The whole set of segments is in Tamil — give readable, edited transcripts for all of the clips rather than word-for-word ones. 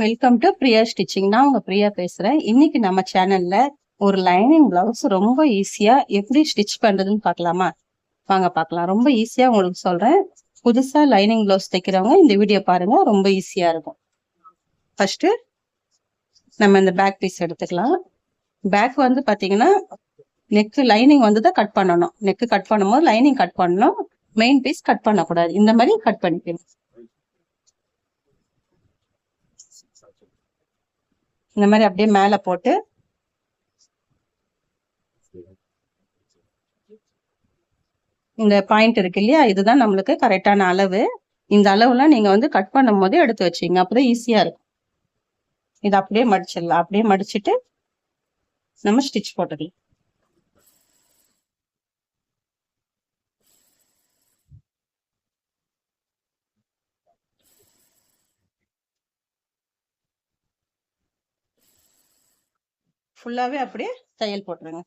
Welcome to Priya stitching. நான் உங்க பிரியா பேசுறேன். இன்னைக்கு நம்ம சேனல்ல ஒரு லைனிங் பிளவுஸ் ரொம்ப ஈஸியா எப்படி ஸ்டிச் பண்றதுன்னு பார்க்கலாமா? வாங்க பார்க்கலாம். ரொம்ப ஈஸியா உங்களுக்கு சொல்றேன். புதுசா லைனிங் பிளவுஸ் தைக்கிறவங்க இந்த வீடியோ பாருங்க, ரொம்ப ஈஸியா இருக்கும். ஃபர்ஸ்ட் நம்ம இந்த பேக் பீஸ் எடுத்துக்கலாம். பேக் வந்து பாத்தீங்கன்னா நெக் லைனிங் வந்து தான் கட் பண்ணணும். நெக் கட் பண்ணும்போது லைனிங் கட் பண்ணணும், மெயின் பீஸ் கட் பண்ணக்கூடாது. இந்த மாதிரி கட் பண்ணிக்கணும். இந்த மாதிரி அப்படியே மேல போட்டு இந்த பாயிண்ட் இருக்கு இல்லையா, இதுதான் நம்மளுக்கு கரெக்டான அளவு. இந்த அளவுலாம் நீங்க வந்து கட் பண்ணும் போதே எடுத்து வச்சீங்க, அப்பதான் ஈஸியா இருக்கும். இதை அப்படியே மடிச்சிடலாம். அப்படியே மடிச்சுட்டு நம்ம ஸ்டிச் போட்டுக்கலாம். ஃபுல்லாவே அப்படியே தையல் போட்டுருங்க.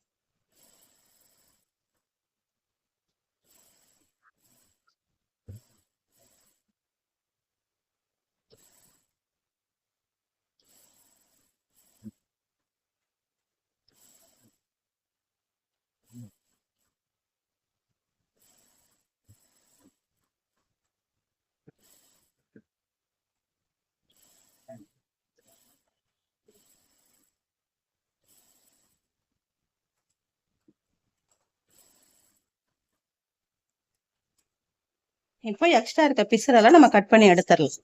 இப்போ எக்ஸ்ட்ரா இருக்க பிசுறெல்லாம் நம்ம கட் பண்ணி எடுத்துடலாம்.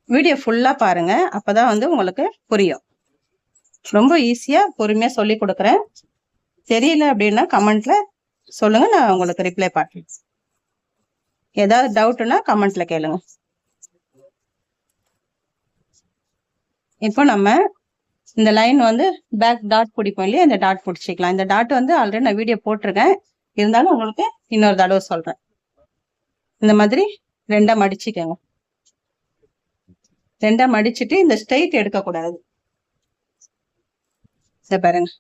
வீடியோ ஃபுல்லா பாருங்க, அப்பதான் வந்து உங்களுக்கு புரியும். ரொம்ப ஈஸியா பொறுமையா சொல்லி கொடுக்குறேன். தெரியல அப்படின்னா கமெண்ட்ல சொல்லுங்க, நான் உங்களுக்கு ரிப்ளை பண்ணுறேன். ஏதாவது டவுட்னா கமெண்ட்ல கேளுங்க. இப்போ நம்ம இந்த லைன் வந்து பேக் டாட் பிடிப்போம் இல்லையா, இந்த டாட் பிடிச்சிக்கலாம். இந்த டாட் வந்து ஆல்ரெடி நான் வீடியோ போட்டிருக்கேன், இருந்தாலும் உங்களுக்கு இன்னொரு தடவை சொல்றேன். இந்த மாதிரி ரெண்டா மடிச்சுக்கோங்க. ரெண்டா மடிச்சுட்டு இந்த ஸ்ட்ரைட் எடுக்கக்கூடாது. இதை பாருங்க,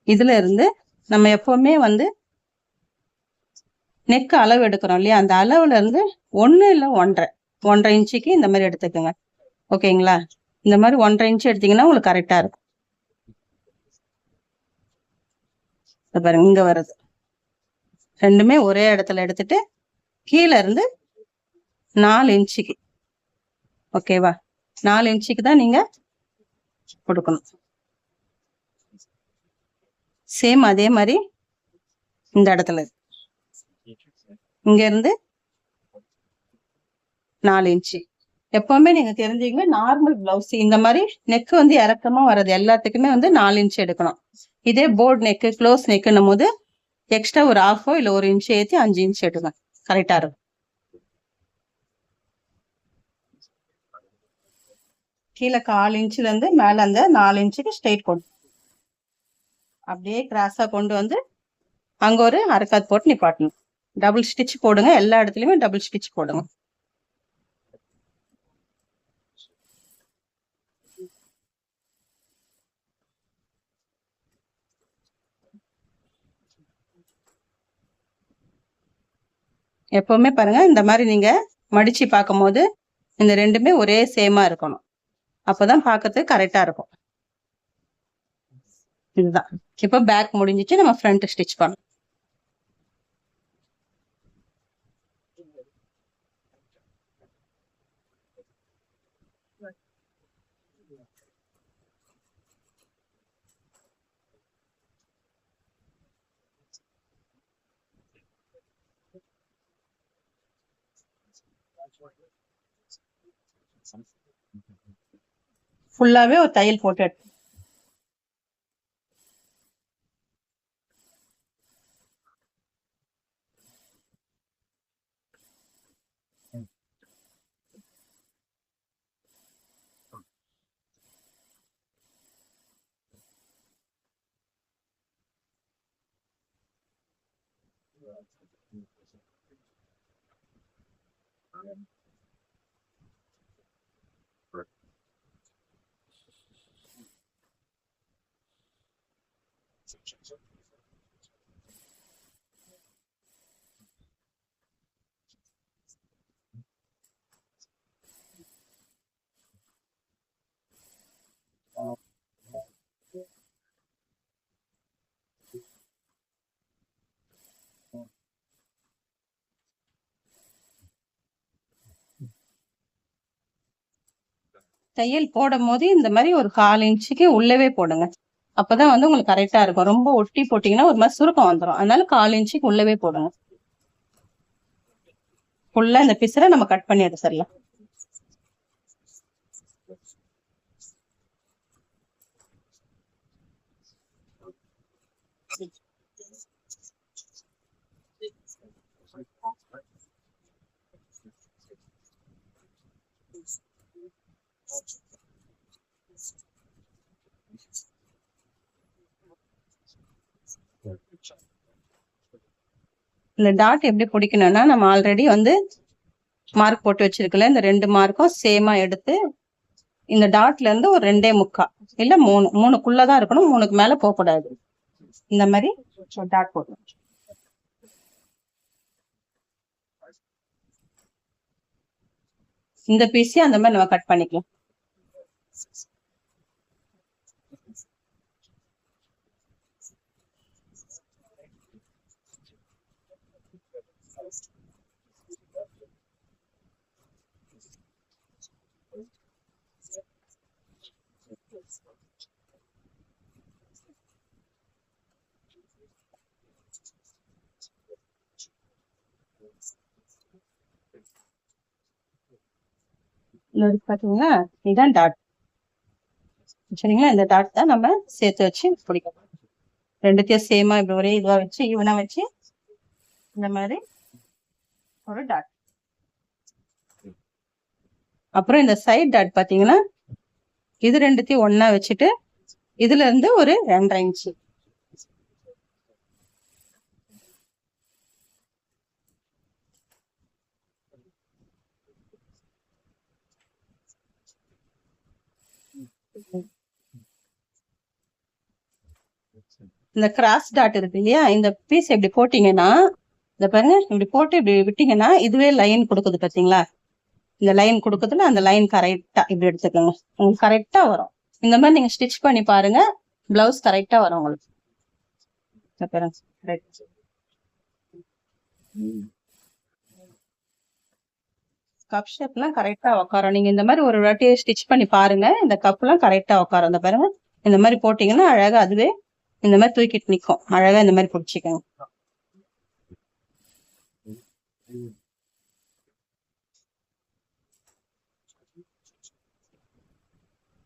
இதுல இருந்து நம்ம எப்பவுமே வந்து நெக் அளவு எடுக்கிறோம் இல்லையா, அந்த அளவுல இருந்து 1 இல்லை 1.5 இன்ச்சுக்கு இந்த மாதிரி எடுத்துக்கோங்க. ஓகேங்களா? இந்த மாதிரி 1.5 இன்ச்சு எடுத்தீங்கன்னா உங்களுக்கு கரெக்டா இருக்கும். பாருங்க, இங்க வருது. ரெண்டுமே ஒரே இடத்துல எடுத்துட்டு கீழே இருந்து 4 இன்ச்சுக்கு, ஓகேவா? 4 இன்ச்சுக்கு தான் நீங்க கொடுக்கணும். சேம் அதே மாதிரி இந்த இடத்துல இங்க இருந்து 4 இன்ச்சு. எப்பவுமே நீங்க தெரிஞ்சுங்க, நார்மல் பிளவுஸ் இந்த மாதிரி நெக் வந்து இறக்கமா வர்றது எல்லாத்துக்குமே வந்து 4 இன்ச்சு எடுக்கணும். இதே போர்டு நெக்கு, க்ளோஸ் நெக்குன்னும் போது எக்ஸ்ட்ரா ஒரு 1/2 இல்ல 1 இன்ச்சு ஏற்றி 5 இன்ச்சு எடுங்க, கரெக்டா இருக்கும். கீழே 1/4 இன்ச்சுல இருந்து மேல அந்த 4 இன்ச்சுக்கு ஸ்ட்ரைட் கொண்டு அப்படியே கிராஸா கொண்டு வந்து அங்க ஒரு அரைக்காத் போட்டு நிப்பாட்டணும். டபுள் ஸ்டிச் போடுங்க, எல்லா இடத்துலயுமே டபுள் ஸ்டிச் போடுங்க. எப்பவுமே பாருங்க, இந்த மாதிரி நீங்க மடிச்சு பார்க்கும் போது இந்த ரெண்டுமே ஒரே சேமா இருக்கணும், அப்பதான் பார்க்கறதுக்கு கரெக்டா இருக்கும். இதுதான். இப்போ பேக் முடிஞ்சிச்சு, நம்ம ஃப்ரண்ட் ஸ்டிச் பண்ணணும். ஃபுல்லாவே ஒரு தையல் போட்டு தையல் போடும் போது இந்த மாதிரி ஒரு 1/4 இன்ச்சுக்கு உள்ளவே போடுங்க. அப்பதான் வந்து உங்களுக்கு கரெக்டா இருக்கும். ரொம்ப ஒட்டி போட்டீங்கன்னா ஒரு மாதிரி சுருக்கம் வந்துடும். அதனால 1/4 இன்ச்சுக்கு உள்ளவே போடுங்க. ஃபுல்லா இந்த பிசரை நம்ம கட் பண்ணி எடுத்துடலாம். இந்த டாட் எப்படி பிடிக்கணும்னா, நம்ம ஆல்ரெடி வந்து மார்க் போட்டு வச்சிருக்கல, இந்த 2 மார்க்கும் சேமா எடுத்து இந்த டாட்ல இருந்து ஒரு 2.25 இல்ல 3க்குள்ளதான் இருக்கணும். 3க்கு மேல போக கூடாது. இந்த மாதிரி டாட் போடணும். இந்த பீஸையும் அந்த மாதிரி நம்ம கட் பண்ணிக்கலாம். பாத்தீங்களா, இதுதான் டாட். சரிங்களா, இந்த டாட் தான் நம்ம சேர்த்து வச்சு பிடிக்கணும். ரெண்டுத்தையும் சேமா இப்படி ஒரே இதுவா வச்சு ஈவனா வச்சு இந்த மாதிரி ஒரு டாட். அப்புறம் இந்த சைட் டாட் பாத்தீங்கன்னா, இது ரெண்டுத்தையும் ஒன்னா வச்சுட்டு இதுல இருந்து ஒரு 2.5 இன்ச்சு இந்த கிராஸ் டாட் இருக்கு இல்லையா, இந்த பீஸ் இப்படி போட்டீங்கன்னா, இந்த பாருங்க இப்படி போட்டு இப்படி விட்டீங்கன்னா இதுவே லைன் கொடுக்குது பாத்தீங்களா. இந்த லைன் கொடுக்குதுல, அந்த லைன் கரெக்டா இப்படி எடுத்துக்கோங்க. உங்களுக்கு கரெக்டா வரும். இந்த மாதிரி நீங்க ஸ்டிச் பண்ணி பாருங்க, பிளவுஸ் கரெக்டா வரும் உங்களுக்கு. கப் ஷேப் எல்லாம் கரெக்டா உட்காரும். நீங்க இந்த மாதிரி ஒரு வாட்டி ஸ்டிச் பண்ணி பாருங்க, இந்த கப் எல்லாம் கரெக்டா உட்காரும். இந்த பாருங்க, இந்த மாதிரி போட்டீங்கன்னா அழகா அதுவே இந்த மாதிரி தூக்கிட்டு நிக்கும். அழகா இந்த மாதிரி பிடிச்சிக்கோங்க.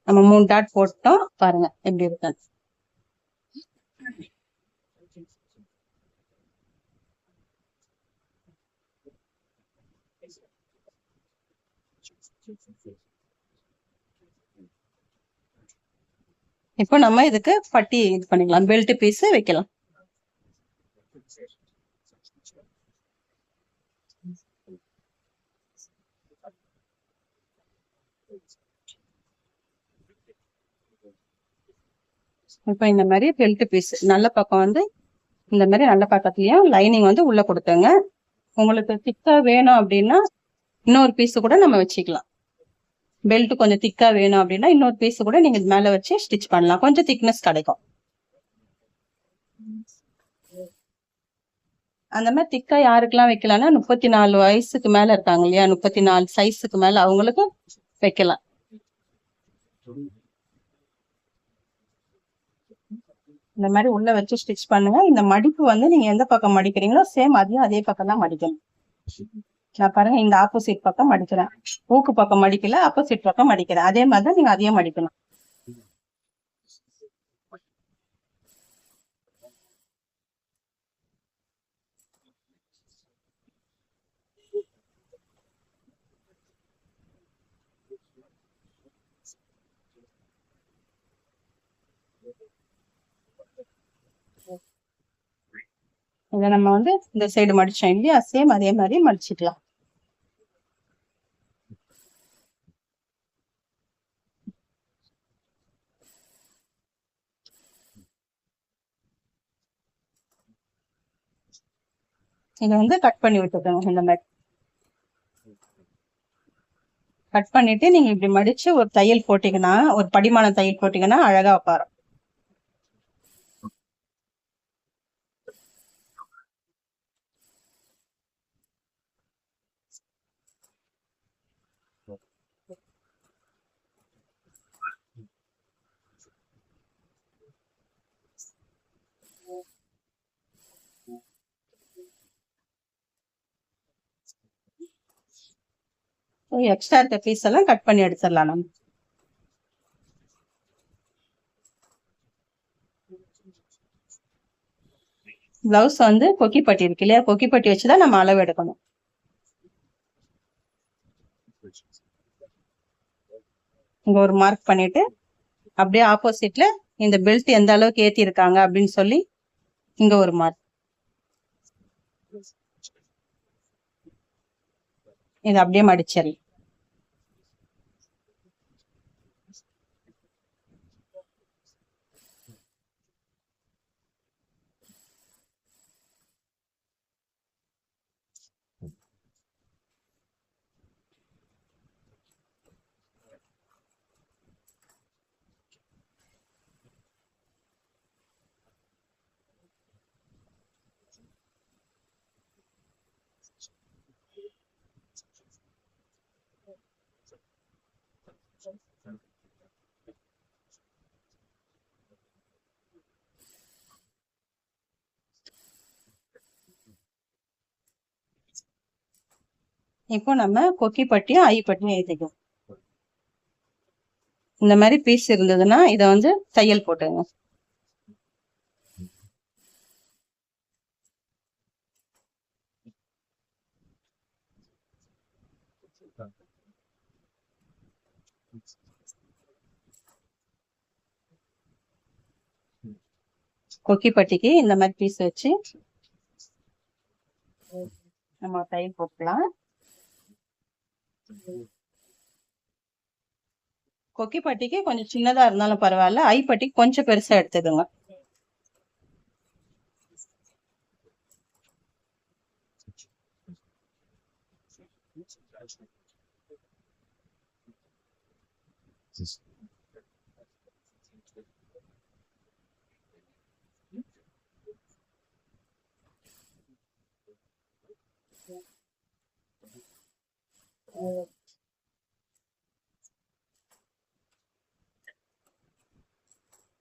நம்ம 3 டாட் போட்டோம் பாருங்க எப்படி இருக்கு. இப்போ நம்ம இதுக்கு பட்டி இது பண்ணிக்கலாம், பெல்ட் பீஸ் வைக்கலாம். இப்ப இந்த மாதிரி பெல்ட் பீஸ் நல்ல பக்கம் வந்து இந்த மாதிரி நல்ல பக்கத்துலயும் லைனிங் வந்து உள்ள கொடுத்துங்க. உங்களுக்கு திக்கா வேணும் அப்படின்னா இன்னொரு பீஸ் கூட நம்ம வச்சுக்கலாம். பெல்ட் கொஞ்சம் திக்கா வேணும் அப்படின்னா இன்னொரு பீஸ் கூட நீங்க மேல வச்சு ஸ்டிச் பண்ணலாம், கொஞ்சம் திக்னஸ் கிடைக்கும். அந்த மாதிரி திக்கா யாருக்கெல்லாம் வைக்கலாம்னா 34 வயசுக்கு மேல இருக்காங்க இல்லையா, 34 சைஸுக்கு மேல அவங்களுக்கு வைக்கலாம். இந்த மாதிரி உள்ள வச்சு ஸ்டிச் பண்ணுங்க. இந்த மடிப்பு வந்து நீங்க எந்த பக்கம் மடிக்கிறீங்களோ சேம் அதையும் அதே பக்கம் தான் மடிக்கணும். நான் பாருங்க இந்த ஆப்போசிட் பக்கம் மடிக்கிறேன், ஊக்கு பக்கம் மடிக்கல, ஆப்போசிட் பக்கம் மடிக்கிறேன். அதே மாதிரி நீங்க அதையும் மடிக்கணும். இதை நம்ம வந்து இந்த சைடு மடிச்சோம் இல்லையா, சேம் அதே மாதிரி மடிச்சுக்கலாம். இதை வந்து கட் பண்ணி விட்டுக்கோங்க. இந்த மாதிரி கட் பண்ணிட்டு நீங்க இப்படி மடிச்சு ஒரு தையல் போட்டீங்கன்னா, ஒரு படிமான தையல் போட்டீங்கன்னா அழகா உட்காரும். எக்ஸ்ட்ரா இருக்க பீஸ் எல்லாம் கட் பண்ணி எடுத்துடலாம் நம்ம. பிளவுஸ் வந்து கொக்கி பட்டி இருக்கு இல்லையா, கொக்கி பட்டி வச்சுதான் நம்ம அளவு எடுக்கணும். இங்க ஒரு மார்க் பண்ணிட்டு அப்படியே ஆப்போசிட்ல இந்த பெல்ட் எந்த அளவுக்கு ஏத்தி இருக்காங்க அப்படின்னு சொல்லி இங்க ஒரு மார்க். இதை அப்படியே மடிச்சிடலாம். இப்போ நம்ம கொக்கி பட்டியும் ஐ பட்டியும் ஏத்திக்கும். இந்த மாதிரி பீஸ் இருந்ததுன்னா இத வந்து தையல் போட்டுங்க. கொக்கி பட்டிக்கு இந்த மாதிரி பீஸ் வச்சு நம்ம தையல் போட்டுக்கலாம். கொக்கி பட்டிக்கு கொஞ்சம் சின்னதா இருந்தாலும் பரவாயில்ல, ஐ பட்டிக்கு கொஞ்சம் பெருசா எடுத்துக்கோங்க.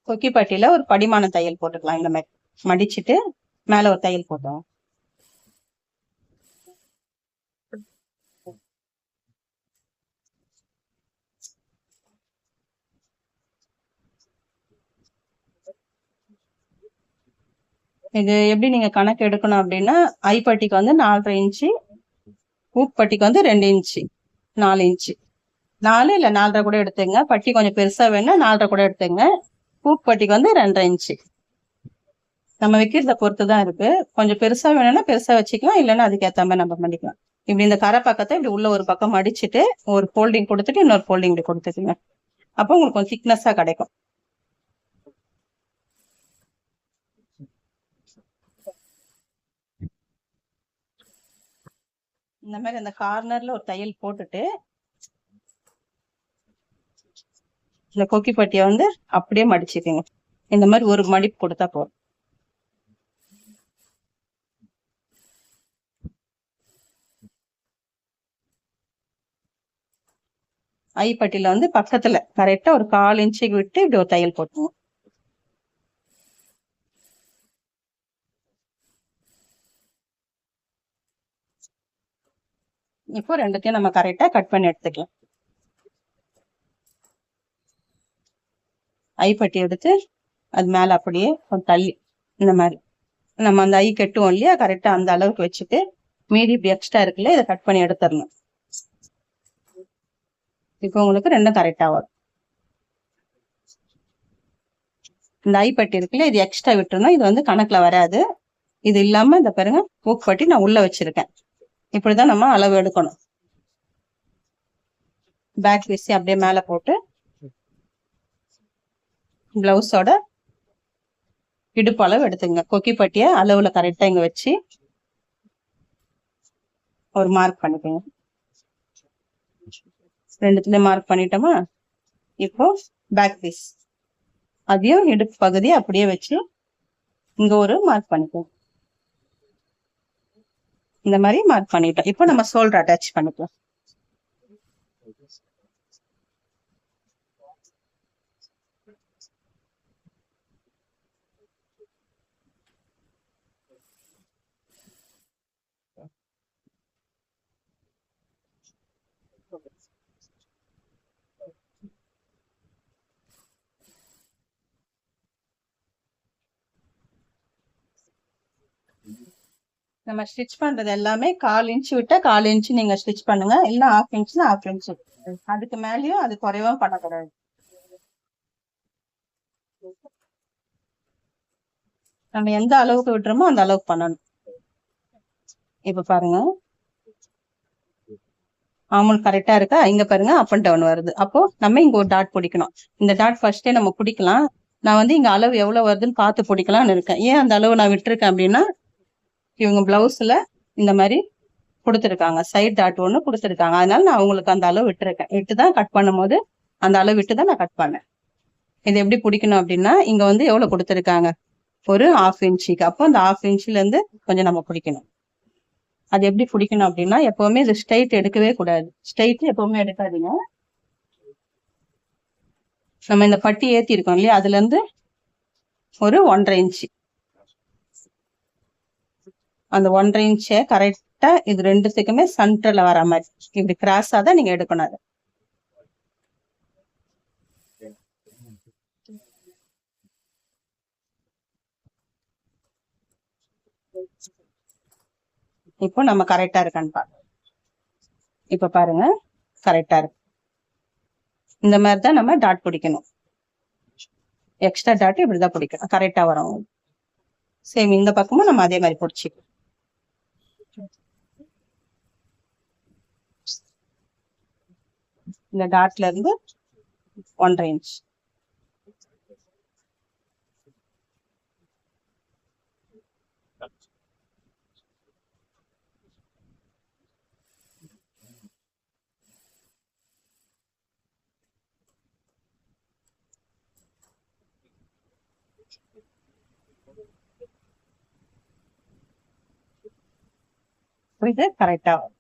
கொக்கி பட்டியில ஒரு படிமான தையல் போட்டுக்கலாம். இந்த மாதிரி மடிச்சிட்டு மேல ஒரு தையல் போட்டோம். இது எப்படி நீங்க கணக்கு எடுக்கணும் அப்படின்னா, ஐ பட்டிக்கு வந்து 4.5 இன்ச்சு, ஊக் பட்டிக்கு வந்து 2 இன்ச்சு, 4 இன்ச்சு, 4 இல்ல 4.5 கூட எடுத்துங்க. பட்டி கொஞ்சம் பெருசா வேணா 4.5 கூட எடுத்துங்க. ஊக் பட்டிக்கு வந்து 2.5 இன்ச்சு. நம்ம வைக்கிறத பொறுத்துதான் இருக்கு. கொஞ்சம் பெருசா வேணும்னா பெருசா வச்சுக்கலாம், இல்லைன்னா அதுக்கு ஏத்த மாதிரி நம்ம பண்ணிக்கலாம். இப்படி இந்த கரை பக்கத்தை இப்படி உள்ள ஒரு பக்கம் அடிச்சுட்டு ஒரு ஃபோல்டிங் கொடுத்துட்டு இன்னொரு ஃபோல்டிங் இப்படி கொடுத்துக்குங்க. அப்போ உங்களுக்கு கொஞ்சம் திக்னஸா கிடைக்கும். இந்த மாதிரி அந்த கார்னர்ல ஒரு தையல் போட்டுட்டு இந்த கொக்கி பட்டியை வந்து அப்படியே மடிச்சுக்கோங்க. இந்த மாதிரி ஒரு மடிப்பு கொடுத்தா போதும். ஐ பட்டியில வந்து பக்கத்துல கரெக்டா ஒரு 1/4 இன்ச்சுக்கு விட்டு இப்படி ஒரு தையல் போட்டுருவோம். இப்போ ரெண்டுத்தையும் நம்ம கரெக்டா கட் பண்ணி எடுத்துக்கலாம். ஐ பட்டி எடுத்து அது மேல அப்படியே கொஞ்சம் தள்ளி இந்த மாதிரி நம்ம அந்த ஐ கட்டுவோம் இல்லையா, கரெக்டா அந்த அளவுக்கு வச்சுட்டு மீதி இப்படி எக்ஸ்ட்ரா இருக்குல்ல, இதை கட் பண்ணி எடுத்துடணும். இப்போ உங்களுக்கு ரெண்டும் கரெக்டா வரும். இந்த ஐ பட்டி இருக்குல்ல, இது எக்ஸ்ட்ரா விட்டுறணும். இது வந்து கணக்குல வராது. இது இல்லாம இந்த பாருங்க ஊக் பட்டி நான் உள்ள வச்சிருக்கேன். இப்படிதான் நம்ம அளவு எடுக்கணும். பேக் பீஸ் அப்படியே மேல போட்டு பிளவுஸோட இடுப்பு அளவு எடுத்துங்க. கொக்கி பட்டிய அளவுல கரெக்டா இங்க வச்சு ஒரு மார்க் பண்ணிக்கோங்க. ரெண்டுத்துல மார்க் பண்ணிட்டோமா? இப்போ பேக் பீஸ் அதையும் இடுப்பு பகுதி அப்படியே வச்சு இங்க ஒரு மார்க் பண்ணிக்கோங்க. இந்த மாதிரி மார்க் பண்ணிட்டோம். இப்போ நம்ம ஷோல்டர் அட்டாச் பண்ணிக்கலாம். நம்ம ஸ்டிச் பண்றது எல்லாமே 1/4 இன்ச் விட்டா 1/4 இன்ச் நீங்க ஸ்டிச் பண்ணுங்க. இல்ல 1/2 இன்ச்னா 1/2 இன்ச். அதுக்கு மேலயும் அது குறைவும் பண்ணக்கூடாது. நம்ம எந்த அளவுக்கு விட்டுறோமோ அந்த அளவுக்கு பண்ணணும். இப்ப பாருங்க, ஆமுல் கரெக்டா இருக்கா? இங்க பாருங்க அப் அண்ட் டவுன் வருது. அப்போ நம்ம இங்க ஒரு டாட் பிடிக்கணும். இந்த டாட் ஃபர்ஸ்டே நம்ம பிடிக்கலாம். நான் வந்து இங்க அளவு எவ்வளவு வருதுன்னு பார்த்து பிடிக்கலாம்னு இருக்கேன். ஏன் அந்த அளவு நான் விட்டுருக்கேன் அப்படின்னா, இவங்க பிளவுஸ்ல இந்த மாதிரி கொடுத்துருக்காங்க, சைட் டாட் ஒண்ணு கொடுத்துருக்காங்க. அதனால நான் உங்களுக்கு அந்த அளவு விட்டுருக்கேன். விட்டுதான் கட் பண்ணும் போது அந்த அளவு விட்டுதான் நான் கட் பண்ணேன். இது எப்படி பிடிக்கணும் அப்படின்னா, இங்க வந்து எவ்வளவு கொடுத்துருக்காங்க, ஒரு 1/2 இன்ச்சுக்கு. அப்போ அந்த 1/2 இன்ச்ல இருந்து கொஞ்சம் நம்ம பிடிக்கணும். அது எப்படி பிடிக்கணும் அப்படின்னா, எப்பவுமே இது ஸ்ட்ரைட் எடுக்கவே கூடாது. ஸ்ட்ரைட் எப்பவுமே எடுக்காதீங்க. நம்ம இந்த பட்டி ஏத்தி இருக்கோம் இல்லையா, அதுல இருந்து ஒரு 1.5 இன்ச்சு, அந்த 1.5 இன்ச்சை கரெக்டா இது ரெண்டுத்துக்குமே சென்டர்ல வர மாதிரி இப்படி கிராஸா தான் நீங்க எடுக்கணும். அது இப்போ நம்ம கரெக்டா இருக்கான்னு பாருங்க. இப்ப பாருங்க, கரெக்டா இருக்கு. இந்த மாதிரி தான் நம்ம டாட் பிடிக்கணும். எக்ஸ்ட்ரா டாட் இப்படிதான் பிடிக்கணும், கரெக்டா வரும். சேம் இந்த பக்கமும் நம்ம அதே மாதிரி பிடிச்சிக்கணும். இந்த டாட்ல இருந்து 1.5 இன்ச். இது கரெக்டா வரும்.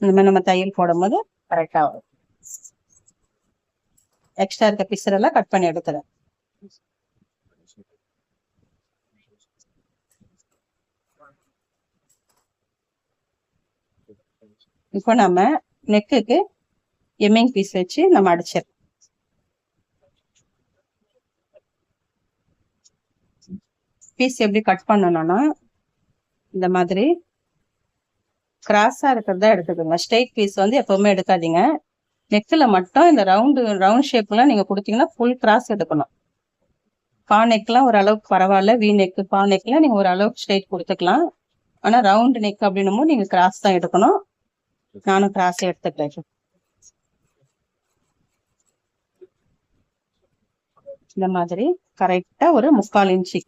இந்த மாதிரி நம்ம தையல் போடும் போது கரெக்டா வரும். எக்ஸ்ட்ரா இருக்க பிசர் எல்லாம் கட் பண்ணி எடுத்துறேன். இப்போ நம்ம நெக்குக்கு எம்மிங் பீஸ் வச்சு நம்ம அடிச்சிடலாம். பீஸ் எப்படி கட் பண்ணணும்னா, இந்த மாதிரி கிராஸா இருக்கிறதா எடுத்துக்கோங்க. ஸ்ட்ரெயிட் பீஸ் வந்து எப்பவுமே எடுக்காதீங்க. நெக்ல மட்டும் இந்த ரவுண்ட் ஷேப்லாம் நீங்க கொடுத்தீங்கன்னா ஃபுல் கிராஸ் எடுக்கணும். பா நெக்லாம் ஓரளவுக்கு பரவாயில்ல, வி நெக் பா நெக்லாம் நீங்க ஓரளவுக்கு ஸ்ட்ரெயிட் கொடுத்துக்கலாம். ஆனா ரவுண்ட் நெக் அப்படின்னும் நீங்க கிராஸ் தான் எடுக்கணும். நானும் கிராஸ் எடுத்துக்கிறேன். இந்த மாதிரி கரெக்டா ஒரு 3/4 இன்ச்சு.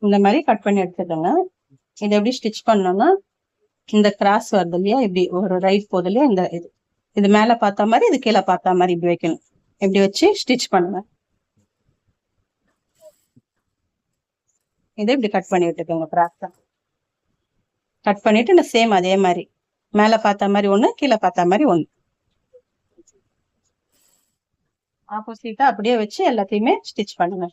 இந்த மாதிரி கட் பண்ணி எடுத்துக்கோங்க. இதை எப்படி ஸ்டிச் பண்ணோம்னா, இந்த கிராஸ் வருது இல்லையா, இப்படி ஒரு ரைட் போகுது இல்லையா, இந்த இது மேல பார்த்த மாதிரி இது கீழே பார்த்த மாதிரி இப்படி வைக்கணும். இப்படி வச்சு ஸ்டிச் பண்ணுங்க. இதை இப்படி கட் பண்ணி விட்டுக்கோங்க. கிராஸ் கட் பண்ணிட்டு இந்த சேம் அதே மாதிரி மேல பார்த்த மாதிரி ஒண்ணு, கீழே பார்த்த மாதிரி ஒண்ணு, ஆப்போசிட்டா அப்படியே வச்சு எல்லாத்தையுமே ஸ்டிச் பண்ணுங்க.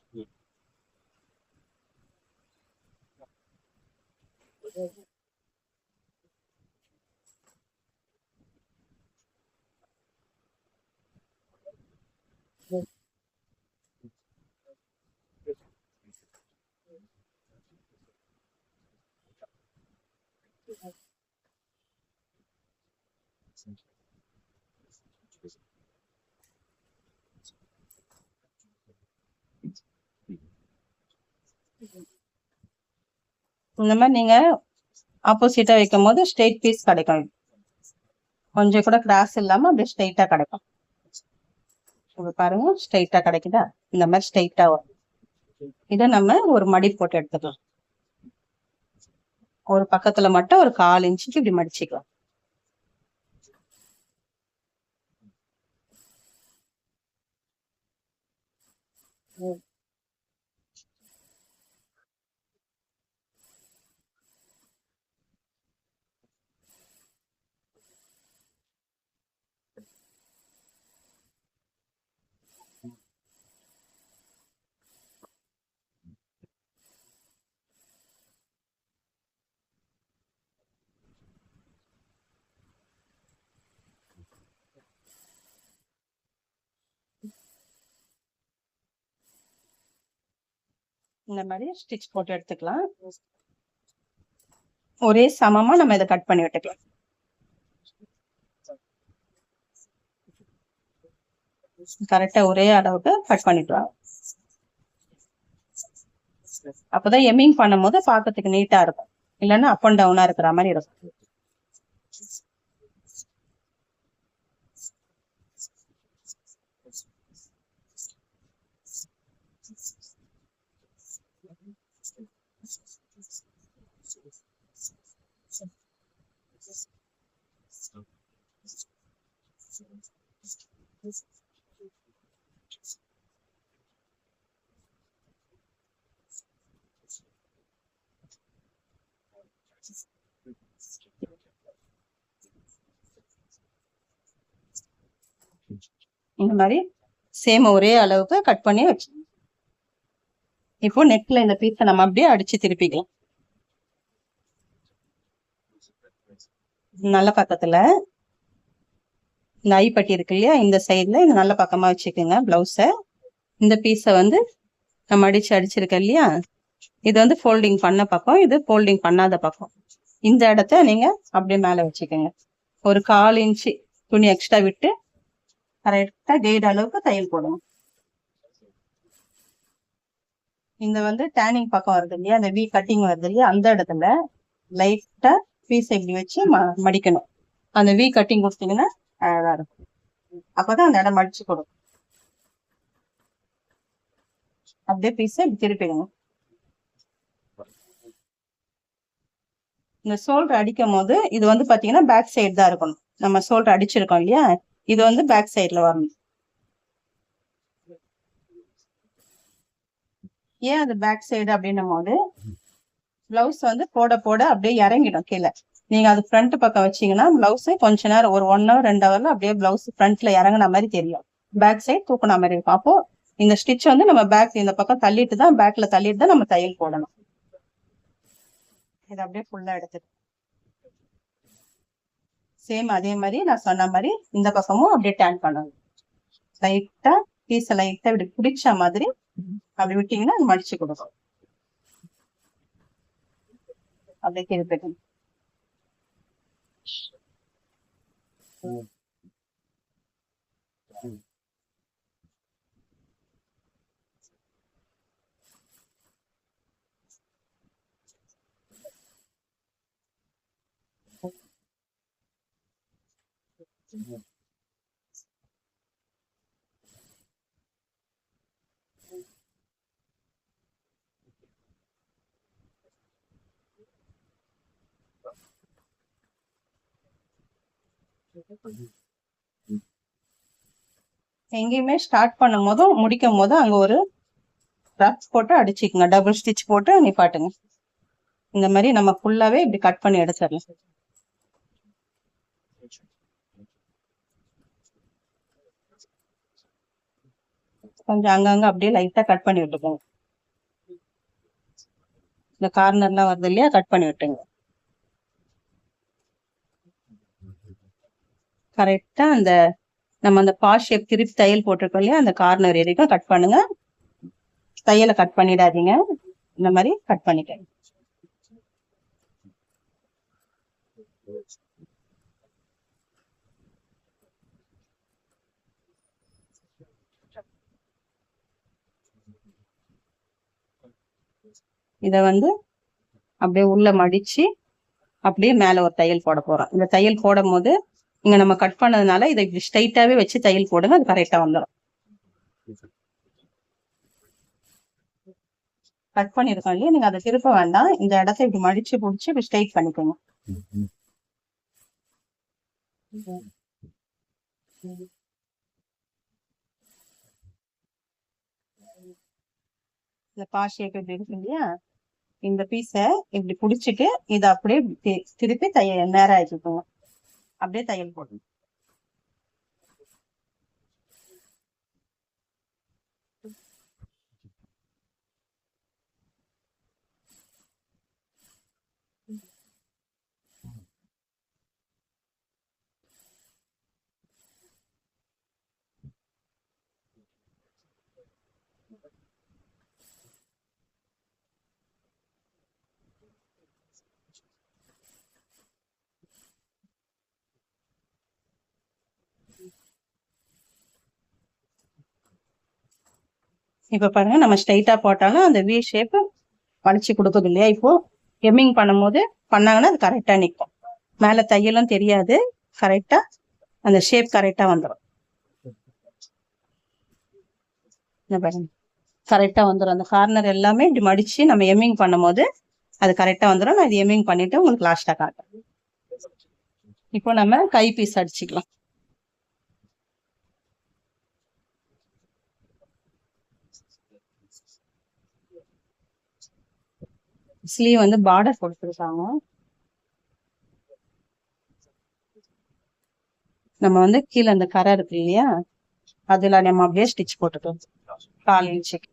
இந்த மாதிரி நீங்க ஆப்போசிட்டா வைக்கும் போது ஸ்ட்ரெயிட் பீஸ் கிடைக்கும். கொஞ்சம் கூட கிராஸ் இல்லாம அப்படியே ஸ்ட்ரெயிட்டா கிடைக்கும். பாருங்க ஸ்ட்ரெயிட்டா கிடைக்குதா? இந்த மாதிரி ஸ்ட்ரெயிட்டா வரும். இதை நம்ம ஒரு மடி போட்டு எடுத்துக்கலாம். ஒரு பக்கத்துல மட்டும் ஒரு 1/4 இன்ச்சுக்கு இப்படி மடிச்சுக்கலாம். இந்த மாதிரி ஸ்டிச் போட்டு எடுத்துக்கலாம். ஒரே சமமா நம்ம இதை கட் பண்ணி விட்டுக்கலாம். கரெக்டா ஒரே அளவுக்கு கட் பண்ணிக்கலாம். அப்பதான் எம்மிங் பண்ணும் போது பாக்கிறதுக்கு நீட்டா இருக்கும். இல்லைன்னா அப் அண்ட் டவுனா இருக்கிற மாதிரி இருக்கும். இந்த மாதிரி சேம் ஒரே அளவுக்கு கட் பண்ணி வச்சு இப்போ நெக்ல இந்த பீஸை நம்ம அப்படியே அடிச்சு திருப்பிக்கலாம். நல்ல பக்கத்துல இந்த ஐப்பட்டி இருக்கு இல்லையா, இந்த சைட்ல இந்த நல்ல பக்கமா வச்சுக்கோங்க பிளவுஸ. இந்த பீஸை வந்து நம்ம அடிச்சிருக்க இல்லையா, இது வந்து ஃபோல்டிங் பண்ண பக்கம், இது ஃபோல்டிங் பண்ணாத பக்கம். இந்த இடத்த நீங்க அப்படியே மேல வச்சுக்கோங்க. ஒரு 1/4 இன்ச்சு துணி எக்ஸ்ட்ரா விட்டு கரெக்டா கைடு அளவுக்கு தையல் போடணும். இந்த வந்து டேனிங் பக்கம் வருது இல்லையா, அந்த வி கட்டிங் வருது இல்லையா, அந்த இடத்துல லைட்டா பீஸ் இப்படி வச்சு மடிக்கணும். அந்த வி கட்டிங் கொடுத்தீங்கன்னா அழகா இருக்கும். அப்பதான் அந்த இடம் மடிச்சு கொடுக்கும். அப்படியே பீஸை இப்படி திருப்பிடணும். இந்த ஷோல்டர் அடிக்கும் போது இது வந்து பாத்தீங்கன்னா பேக் சைடு தான் இருக்கணும். நம்ம ஷோல்டர் அடிச்சிருக்கோம் இல்லையா, இது வந்து பேக் சைட்ல வரணும். ஏன் அது பேக் சைடு அப்படின்னும் போது பிளவுஸ் வந்து போட போட அப்படியே இறங்கிடும் கீழே. நீங்க அது ஃப்ரண்ட் பக்கம் வச்சீங்கன்னா பிளவுஸ் கொஞ்ச நேரம் ஒரு 1 hour 2 hourல அப்படியே பிளவுஸ் ஃப்ரண்ட்ல இறங்கின மாதிரி தெரியும். பேக் சைடு தூக்குன மாதிரி இருக்கும். அப்போ இந்த ஸ்டிச் வந்து நம்ம பேக் இந்த பக்கம் தள்ளிட்டு தான், பேக்ல தள்ளிட்டு தான் நம்ம தையல் போடணும். இதை அப்படியே ஃபுல்லா எடுத்துட்டு சேம் அதே மாதிரி நான் சொன்ன மாதிரி இந்த பக்கமும் அப்படியே டேன் பண்ணணும். லைட்டா பீஸை லைட்டா இப்படி பிடிச்ச மாதிரி அப்படி விட்டீங்கன்னா மடிச்சு கொடுக்கும். அப்படியே திருப்பிட்டு எங்கேயுமே ஸ்டார்ட் பண்ணும் போதும் முடிக்கும் போதும் அங்க ஒரு ரஃப் போட்டு அடிச்சுக்கோங்க. டபுள் ஸ்டிச் போட்டு நிப்பாட்டுங்க. இந்த மாதிரி நம்ம ஃபுல்லாவே இப்படி கட் பண்ணி எடுத்துடலாம். கொஞ்சம் அங்கங்க அப்படியே லைட்டா கட் பண்ணி விட்டுக்கோங்க. இந்த கார்னர்லாம் வருது இல்லையா, கட் பண்ணி விட்டுங்க. கரெக்டா அந்த நம்ம அந்த பாஸ் ஷேப் திருப்பி தையல் போட்டிருக்கோம் இல்லையா, அந்த கார்னர் வரைக்கும் கட் பண்ணுங்க. தையலை கட் பண்ணிடாதீங்க. இந்த மாதிரி கட் பண்ணிக்கங்க. இத வந்து அப்படியே உள்ள மடிச்சு அப்படியே மேல ஒரு தையல் போட போறோம். இந்த தையல் போடும் போது இங்க நம்ம கட் பண்ணதுனால இதை இப்படி ஸ்ட்ரைட்டாவே வச்சு தையல் போடுங்க, அது கரெக்டா வந்துடும். கட் பண்ணிருக்கோம் இல்லையா, நீங்க அதை திருப்ப வேண்டாம். இந்த இடத்த இப்படி மடிச்சு பிடிச்சி இப்படி ஸ்ட்ரைட் பண்ணிக்கோங்க. இந்த பா ஷேப் இப்படி இருக்கு இல்லையா, இந்த பீஸ இப்படி புடிச்சிட்டு இதை அப்படியே திருப்பி நேரம் ஆயிட்டுக்கோங்க. அப்படியே தையல் போடணும். இப்ப பாருங்க, நம்ம ஸ்ட்ரைட்டா போட்டாலும் அந்த வி ஷேப் வளைச்சு கொடுக்குது இல்லையா. இப்போ எம்மிங் பண்ணும்போது பண்ணாங்கன்னா அது கரெக்டா நிற்கும். மேல தையலும் தெரியாது, கரெக்டா அந்த ஷேப் கரெக்டா வந்துடும். கரெக்டா வந்துடும். அந்த கார்னர் எல்லாமே இப்படி மடிச்சு நம்ம எம்மிங் பண்ணும் போது அது கரெக்டா வந்துடும். நான் இது எம்மிங் பண்ணிட்டு உங்களுக்கு லாஸ்டா காட்டுறேன். இப்போ நம்ம கை பீஸ் அடிச்சுக்கலாம். ஸ்லீவ் வந்து பார்டர் கொடுத்துருக்காங்க. நம்ம வந்து கீழே அந்த கரை இருக்கு இல்லையா, அதுல நம்ம அப்படியே ஸ்டிச் போட்டுக்கலாம் 4 இன்ச்சுக்கு.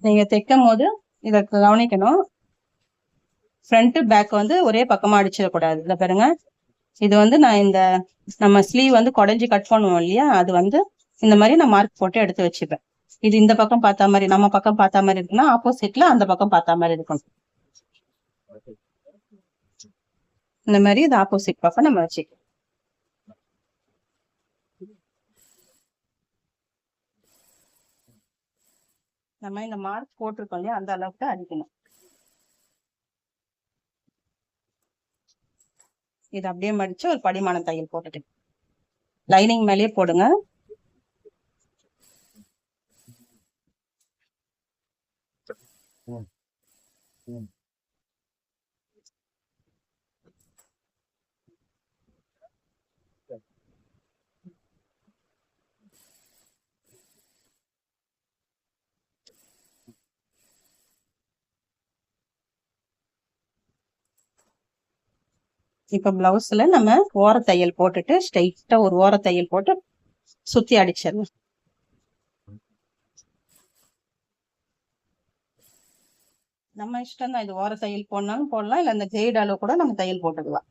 நீங்க தைக்கும் போது இத கவனிக்கணும், ஃப்ரண்ட் பேக் வந்து ஒரே பக்கமா அடிச்சிடக்கூடாது. இத பாருங்க, இது வந்து நான் இந்த நம்ம ஸ்லீவ் வந்து குடஞ்சி கட் பண்ணுவோம் இல்லையா, அது வந்து இந்த மாதிரி நான் மார்க் போட்டு எடுத்து வச்சுப்பேன். இது இந்த பக்கம் பார்த்தா மாதிரி, நம்ம பக்கம் பார்த்தா மாதிரி இருக்குன்னா ஆப்போசிட்ல அந்த பக்கம் பார்த்தா மாதிரி இருக்கணும். இந்த மாதிரி இது ஆப்போசிட் பக்கம் நம்ம வச்சுக்கலாம். நம்ம இந்த மார்க் போட்டிருக்கோம் இல்லையா, அந்த அளவுக்கு அடிக்கணும். இது அப்படியே மடிச்சு ஒரு படிமான தையல் போட்டுட்டு லைனிங் மேலேயே போடுங்க. இப்ப பிளவுஸ்ல நம்ம ஓர தையல் போட்டுட்டு ஸ்ட்ரைட்டா ஒரு ஓர தையல் போட்டு சுத்தி அடிச்சிடலாம். நம்ம இஷ்டம் தான், இது ஓர தையல் போடனாலும் போடலாம், இல்ல அந்த ஜெய்ட் அளவு கூட நம்ம தையல் போட்டுக்கலாம்.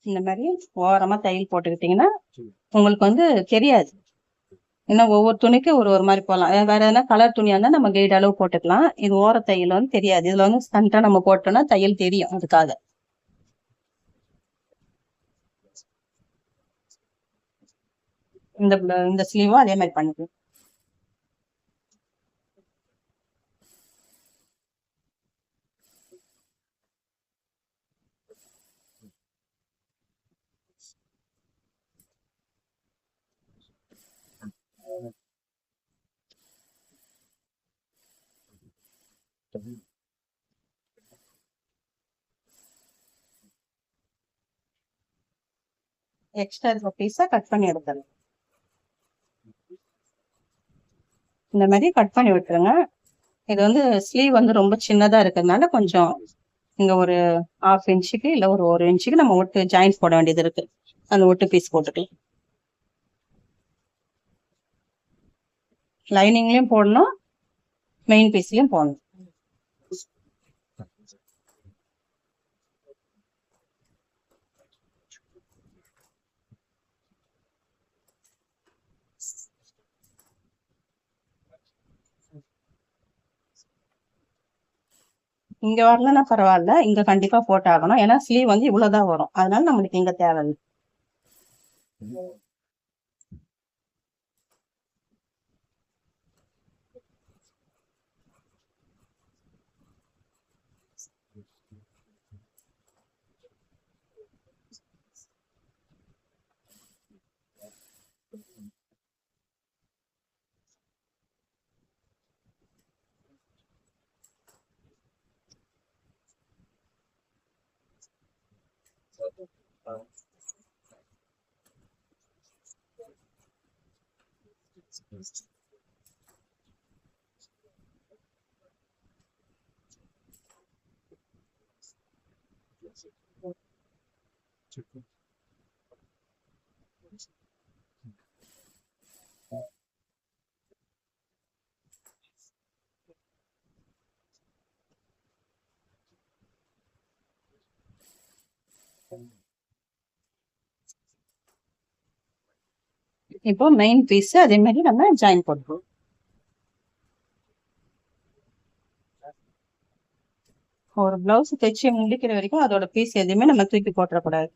இந்த மாதிரி ஓரமா தையல் போட்டுக்கிட்டீங்கன்னா உங்களுக்கு வந்து தெரியாது. ஏன்னா ஒவ்வொரு துணிக்கு ஒரு மாதிரி போடலாம். வேற எதனா கலர் துணியா இருந்தா நம்ம கைடு அளவு போட்டுக்கலாம். இது ஓர தையல் வந்து தெரியாது. இதுல வந்து ஸ்டண்டா நம்ம போட்டோம்னா தையல் தெரியும். அதுக்காக இந்த ஸ்லீவும் அதே மாதிரி பண்ணிக்கலாம். எக்ஸ்ட்ரா இருக்க பீஸா கட் பண்ணி எடுத்துடலாம். இந்த மாதிரி கட் பண்ணி விட்டுருங்க. இது வந்து ஸ்லீவ் வந்து ரொம்ப சின்னதா இருக்கிறதுனால கொஞ்சம் இங்க ஒரு 1/2 இன்ச்சுக்கு இல்ல ஒரு இன்ச்சுக்கு நம்ம ஒட்டு ஜாயின்ட் போட வேண்டியது இருக்கு. அந்த ஒட்டு பீஸ் போட்டுக்கலாம். லைனிங்லயும் போடணும், மெயின் பீஸ்லயும் போடணும். இங்க வரலன்னா பரவாயில்ல, இங்க கண்டிப்பா போட்டாகணும். ஏன்னா ஸ்லீவ் வந்து இவ்வளவுதான் வரும், அதனால நம்மளுக்கு இங்க தேவையில்லை. இப்போ மெயின் பீஸ் அதே மாதிரி நம்ம ஜாயின் போட்டுருவோம். ஒரு பிளவுஸ் தைச்சு முடிக்கிற வரைக்கும் அதோட பீஸ் எதுவுமே நம்ம தூக்கி போட்டுறக்கூடாது.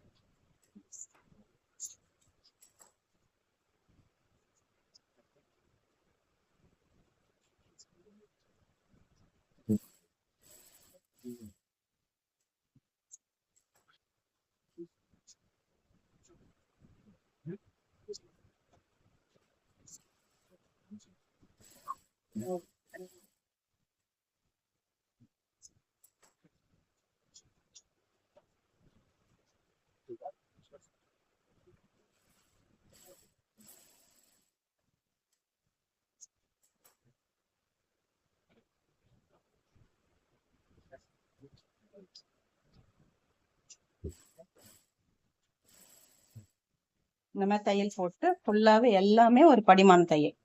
இந்த மாதிரி தையல் போட்டு ஃபுல்லாவே எல்லாமே ஒரு படிமான தையல்.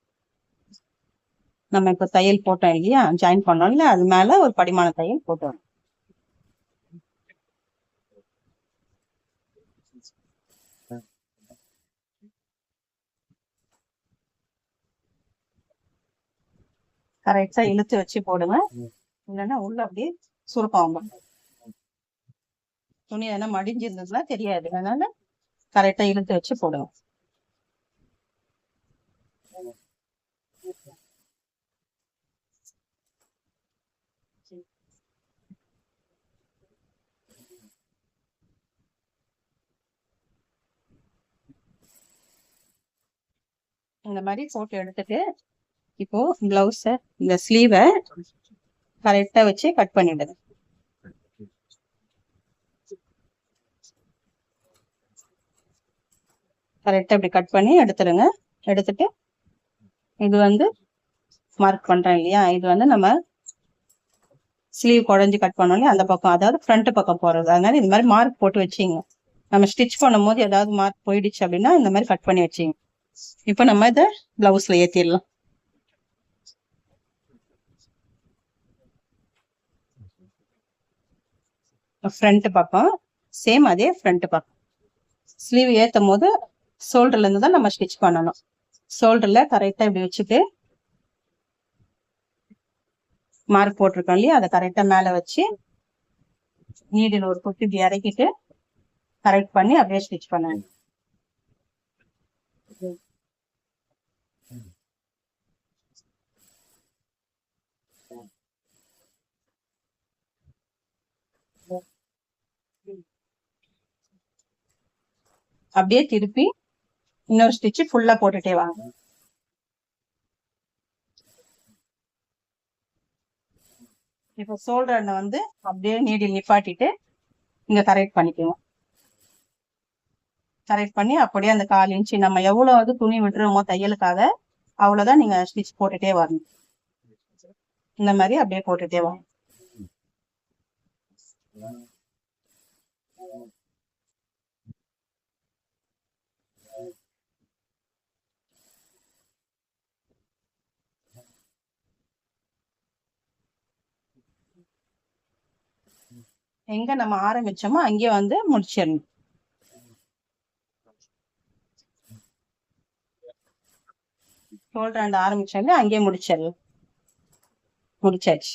நம்ம இப்ப தையல் போட்டோம் இல்லையா, ஜாயின் பண்ணோம் இல்ல, அது மேல ஒரு படிமான தையல் போட்டோம். கரெக்டா இழுத்து வச்சு போடுங்க, இல்லைன்னா உள்ள அப்படியே சுருக்கம். துணி எதனா மடிஞ்சிருந்ததுன்னா தெரியாது, அதனால கரெக்டா இழுத்து வச்சு போடுங்க. இந்த மாதிரி போட்டு எடுத்துட்டு இப்போ பிளவுஸ இந்த ஸ்லீவை கரெக்டா வச்சு கட் பண்ணிடுங்க. கரெக்டா இப்படி கட் பண்ணி எடுத்துருங்க. எடுத்துட்டு இது வந்து மார்க் பண்றோம் இல்லையா, இது வந்து நம்ம ஸ்லீவ் குழஞ்சி கட் பண்ணோம் இல்லையா, அந்த பக்கம், அதாவது ஃப்ரண்ட் பக்கம் போறது. அதனால இந்த மாதிரி மார்க் போட்டு வச்சிங்க. நம்ம ஸ்டிச் பண்ணும் போது ஏதாவது மார்க் போயிடுச்சு அப்படின்னா இந்த மாதிரி கட் பண்ணி வச்சிங்க. இப்போ நம்ம இதை பிளவுஸ்ல ஏத்திடலாம். ஃப்ரண்ட் பக்கம் சேம் அதே ஃப்ரண்ட் பக்கம் ஸ்லீவ் ஏத்தும் போது ஷோல்டர்ல இருந்து தான் நம்ம ஸ்டிச் பண்ணணும். ஷோல்டர்ல கரெக்டா இப்படி வச்சுட்டு மார்க் போட்டிருக்கோம் இல்லையா, அதை கரெக்டா மேல வச்சு நீடில் ஒரு குத்தி இப்படி இறக்கிட்டு கரெக்ட் பண்ணி அப்படியே ஸ்டிச் பண்ணணும். அப்படியே திருப்பி இன்னொரு ஸ்டிச் ஃபுல்லா போட்டுட்டே வாங்க. இப்போ ஷோல்டர் வந்து அப்படியே நீடில் நிப்பாட்டிட்டு இங்க கரெக்ட் பண்ணிக்குவோம். கரெக்ட் பண்ணி அப்படியே அந்த 1/4 இன்ச்சு நம்ம எவ்வளவு வந்து துணி விட்டுருமோ தையலுக்காக அவ்வளவுதான் நீங்க ஸ்டிச் போட்டுட்டே வரணும். இந்த மாதிரி அப்படியே போட்டுட்டே வாங்க. எங்க நம்ம ஆரம்பிச்சோமோ அங்கே வந்து முடிச்சிடணும். ஷோல்டர் ஹேண்ட் ஆரம்பிச்சாங்க அங்கே முடிச்சிடலாம். முடிச்சாச்சு.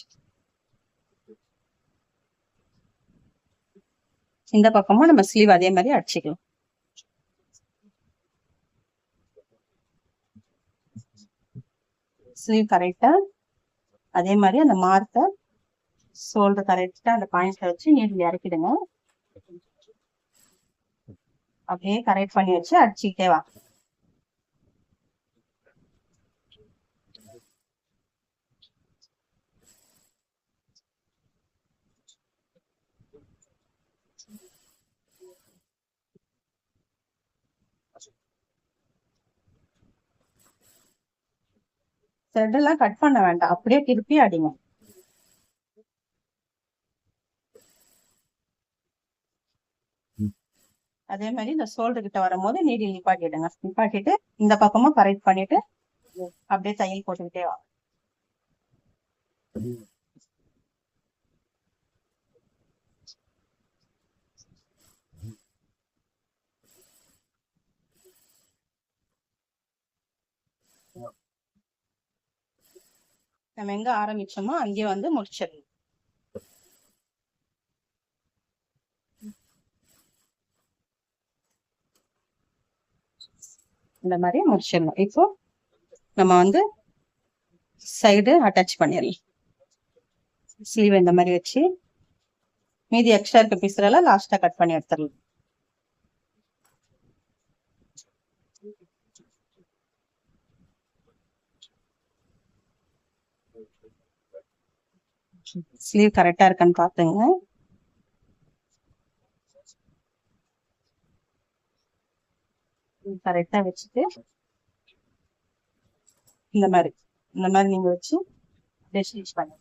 இந்த பக்கமும் நம்ம ஸ்லீவ் அதே மாதிரி அடிச்சுக்கலாம். ஸ்லீவ் கரெக்டா அதே மாதிரி அந்த மார்க்கை ஷோல்டர் கரெக்டா அந்த பாயிண்ட்ல வச்சு நீடில் இறக்கிடுங்க. அப்படியே கரெக்ட் பண்ணி வச்சு அடிச்சுக்கிட்டே வா. த்ரெட் எல்லாம் கட் பண்ண வேண்டாம், அப்படியே திருப்பி அடிங்க. அதே மாதிரி இந்த ஷோல்டர் கிட்ட வரும்போது நீடில் நிப்பாட்டிடுங்க. நிப்பாட்டிட்டு இந்த பக்கமும் கரெக்ட் பண்ணிட்டு அப்படியே தையல் போட்டுக்கிட்டே வா. நம்ம எங்க ஆரம்பிச்சோமோ அங்கே வந்து முடிச்சிடணும். இந்த மாதிரி முடிச்சிடணும். இப்போ நம்ம வந்து சைடு அட்டாச் பண்ணிடலாம். ஸ்லீவ் இந்த மாதிரி வச்சு மீதி எக்ஸ்ட்ரா இருக்க பீஸ்ல எல்லாம் லாஸ்டா கட் பண்ணி எடுத்துடலாம். ஸ்லீவ் கரெக்டா இருக்கான்னு பாத்துங்க. கரெக்டா வச்சுட்டு இந்த மாதிரி நீங்க வச்சு ஸ்டிச் பண்ணு.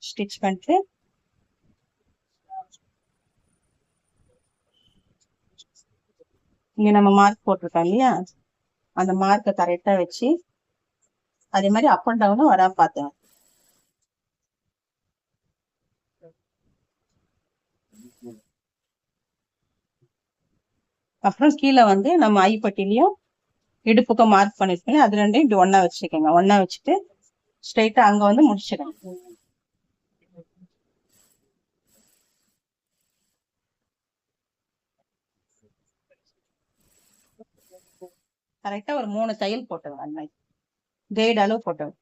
ஸ்டிச் பண்ணிட்டு இங்க நம்ம மார்க் போட்டிருக்கோம் இல்லையா, அந்த மார்க்கை கரெக்டா வச்சு அதே மாதிரி அப் அண்ட் டவுனும் வராம பாத்துங்க. அப்புறம் கீழே வந்து நம்ம ஐப்பட்டிலையும் இடுப்புக்கும் மார்க் பண்ணிருக்கோம், அது ரெண்டையும் இப்படி ஒன்னா வச்சுக்கோங்க. ஒன்னா வச்சுட்டு ஸ்ட்ரைட்டா அங்க வந்து முடிச்சிடுங்க. கரெக்டா ஒரு 3 தையல் போட்டுங்க. அந்த மாதிரி கிரேட் அளவு போட்டுங்க.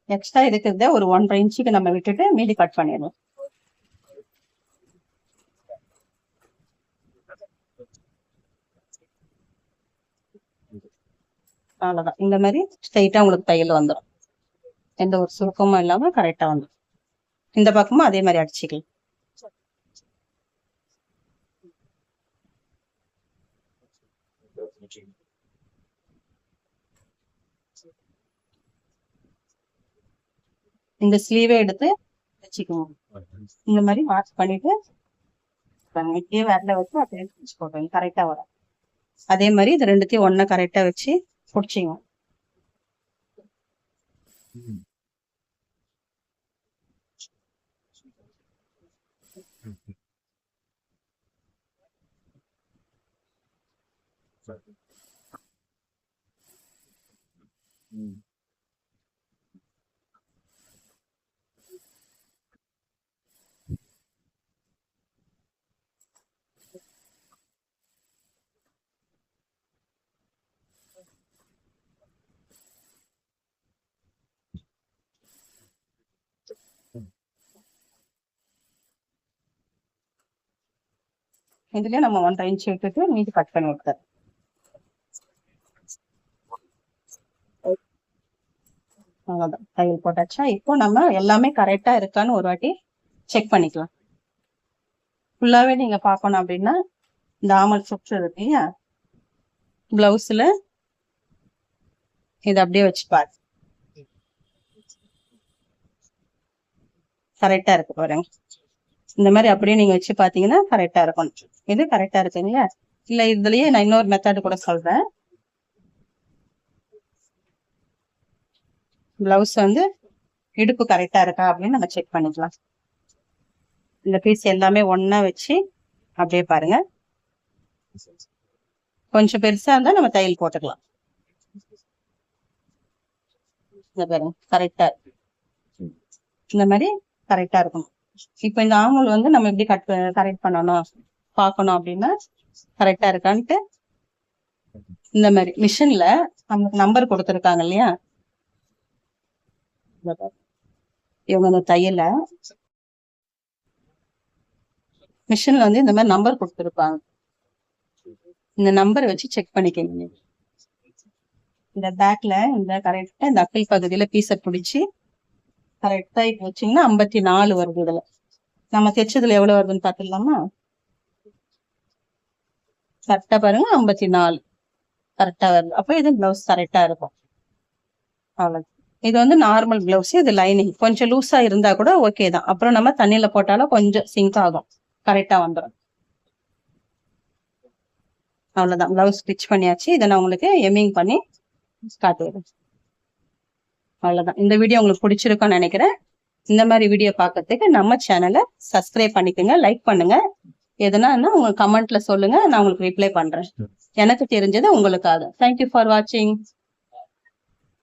எக்ஸ்ட்ரா இருக்கிறத ஒரு 1.5 இன்ச்சுக்கு நம்ம விட்டுட்டு மீதி கட் பண்ணிடணும். அவ்வளவுதான். இந்த மாதிரி ஸ்ட்ரைட்டா உங்களுக்கு தையல் வந்துடும். எந்த ஒரு சுருக்கமும் இல்லாம கரெக்டா வந்துடும். இந்த பக்கமும் அதே மாதிரி அடிச்சுக்கலாம். இந்த ஸ்லீவே எடுத்து வச்சுக்குவோம். இந்த மாதிரி மார்க் பண்ணிட்டு இப்படியே வேர்ல வச்சு அப்படியே ஸ்டிச் போடுங்க. கரெக்டா வரும். அதே மாதிரி இது ரெண்டுத்தையும் ஒன்னா கரெக்டா வச்சு புடிச்சிங்க. இதுலயே நம்ம 1.5 இன்ச் விட்டுட்டு மீதி கட் பண்ணி விட்டுறோம். அவ்வளவுதான். தையல் போட்டாச்சா? இப்போ நம்ம எல்லாமே கரெக்டா இருக்கான்னு ஒரு வாட்டி செக் பண்ணிக்கலாம். ஃபுல்லாவே நீங்க பாக்கணும் அப்படின்னா இந்த ஆமல் சுற்று இருக்கு இல்லையா, பிளவுஸ்ல இதை அப்படியே வச்சு பாரு. கரெக்டா இருக்கு பாருங்க. இந்த மாதிரி அப்படியே நீங்க வச்சு பாத்தீங்கன்னா கரெக்டா இருக்கும். இது கரெக்டா இருக்குங்களா? இல்ல இதுலயே நான் இன்னொரு மெத்தட் கூட சொல்றேன். பிளவுஸ் வந்து இடுப்பு கரெக்டா இருக்கா அப்படின்னு நம்ம செக் பண்ணிக்கலாம். இந்த பீஸ் எல்லாமே ஒண்ணா வச்சு அப்படியே பாருங்க. கொஞ்சம் பெருசா இருந்தா நம்ம தையல் போட்டுக்கலாம். இந்த பாருங்க கரெக்டா இந்த மாதிரி கரெக்டா இருக்கும். இப்ப இந்த ஆங்கல் வந்து நம்ம எப்படி கரெக்ட் பண்ணணும் பாக்கணும் அப்படின்னா கரெக்டா இருக்கான்ட்டு இந்த மாதிரி மிஷின்ல நமக்கு நம்பர் கொடுத்துருக்காங்க இல்லையா, இவங்க அந்த தையல மிஷின்ல வந்து இந்த மாதிரி நம்பர் கொடுத்துருப்பாங்க. இந்த நம்பரை வச்சு செக் பண்ணிக்கங்க. இந்த பேக்ல இந்த கரெக்டா இந்த அக்கல் பகுதியில பீஸை பிடிச்சி கரெக்டா இப்ப வச்சீங்கன்னா 54 வருது. இதுல நம்ம தைச்சதுல எவ்வளவு வருதுன்னு பாத்துடலாமா? கரெக்டா பாருங்க 54 கரெக்டா வருது. அப்ப இது பிளவுஸ் கரெக்டா இருக்கும். அவ்வளவு. இது வந்து நார்மல் பிளவுஸ். இது லைனிங் கொஞ்சம் லூஸா இருந்தா கூட ஓகே தான். அப்புறம் நம்ம தண்ணியில போட்டாலும் கொஞ்சம் சிங்க் ஆகும், கரெக்டா வந்துடும். அவ்வளவுதான், பிளவுஸ் ஸ்டிச் பண்ணியாச்சு. இதை நான் உங்களுக்கு எம்மிங் பண்ணி காட்டுவேன். அவ்வளவுதான். இந்த வீடியோ உங்களுக்கு பிடிச்சிருக்கும்னு நினைக்கிறேன். இந்த மாதிரி வீடியோ பார்க்கறதுக்கு நம்ம சேனலை சப்ஸ்கிரைப் பண்ணிக்கோங்க, லைக் பண்ணுங்க. எதுனா உங்க கமெண்ட்ல சொல்லுங்க, நான் உங்களுக்கு ரிப்ளை பண்றேன். எனக்கு தெரிஞ்சது உங்களுக்காக. தேங்க்யூ ஃபார் வாட்சிங்.